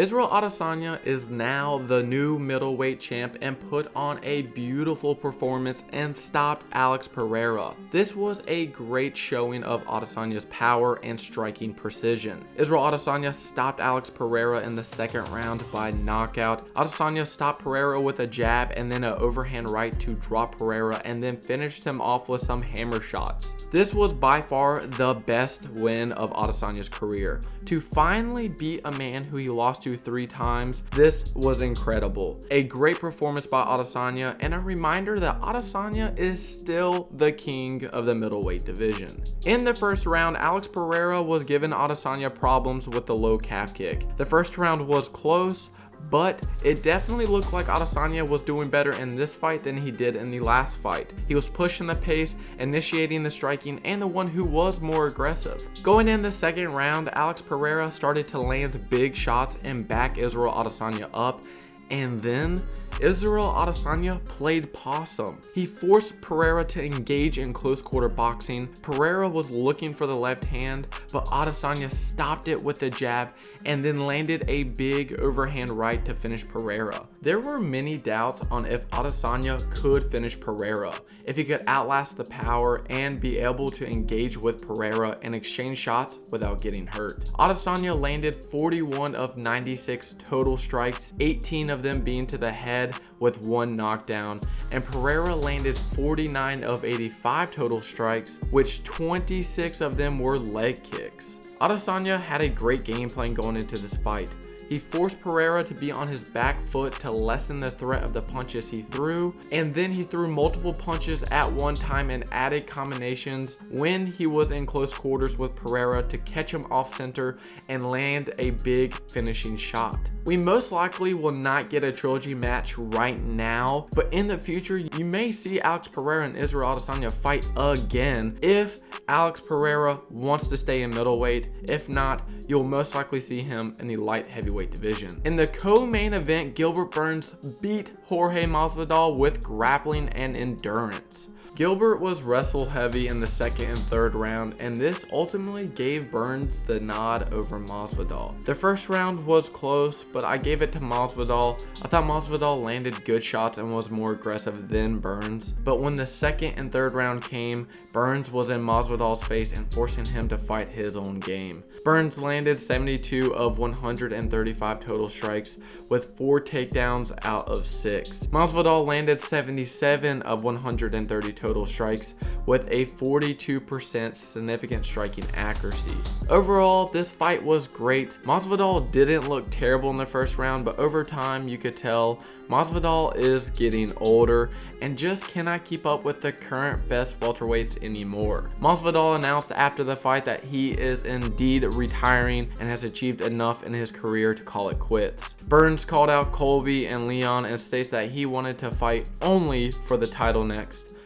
Israel Adesanya is now the new middleweight champ and put on a beautiful performance and stopped Alex Pereira. This was a great showing of Adesanya's power and striking precision. Israel Adesanya stopped Alex Pereira in the second round by knockout. Adesanya stopped Pereira with a jab and then an overhand right to drop Pereira, and then finished him off with some hammer shots. This was by far the best win of Adesanya's career. To finally beat a man who he lost to 3 times, this was incredible. A great performance by Adesanya, and a reminder that Adesanya is still the king of the middleweight division. In the first round, Alex Pereira was giving Adesanya problems with the low calf kick. The first round was close, but it definitely looked like Adesanya was doing better in this fight than he did in the last fight. He was pushing the pace, initiating the striking, and the one who was more aggressive. Going in the second round, Alex Pereira started to land big shots and back Israel Adesanya up, and then Israel Adesanya played possum. He forced Pereira to engage in close quarter boxing. Pereira was looking for the left hand, but Adesanya stopped it with a jab and then landed a big overhand right to finish Pereira. There were many doubts on if Adesanya could finish Pereira, if he could outlast the power and be able to engage with Pereira and exchange shots without getting hurt. Adesanya landed 41 of 96 total strikes, 18 of them being to the head with 1 knockdown, and Pereira landed 49 of 85 total strikes, which 26 of them were leg kicks. Adesanya had a great game plan going into this fight. He forced Pereira to be on his back foot to lessen the threat of the punches he threw, and then he threw multiple punches at one time and added combinations when he was in close quarters with Pereira to catch him off center and land a big finishing shot. We most likely will not get a trilogy match right now, but in the future you may see Alex Pereira and Israel Adesanya fight again if Alex Pereira wants to stay in middleweight. If not, you'll most likely see him in the light heavyweight division. In the co-main event, Gilbert Burns beat Jorge Masvidal with grappling and endurance. Gilbert was wrestle heavy in the second and third round, and this ultimately gave Burns the nod over Masvidal. The first round was close, but I gave it to Masvidal. I thought Masvidal landed good shots and was more aggressive than Burns, but when the second and third round came, Burns was in Masvidal's face and forcing him to fight his own game. Burns landed 72 of 135 total strikes with 4 takedowns out of 6. Masvidal landed 77 of 130 total strikes with a 42% significant striking accuracy. Overall, this fight was great. Masvidal didn't look terrible in the first round, but over time you could tell Masvidal is getting older and just cannot keep up with the current best welterweights anymore. Masvidal announced after the fight that he is indeed retiring and has achieved enough in his career to call it quits. Burns called out Colby and Leon and states that he wanted to fight only for the title next.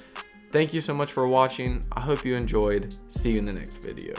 Thank you so much for watching. I hope you enjoyed. See you in the next video.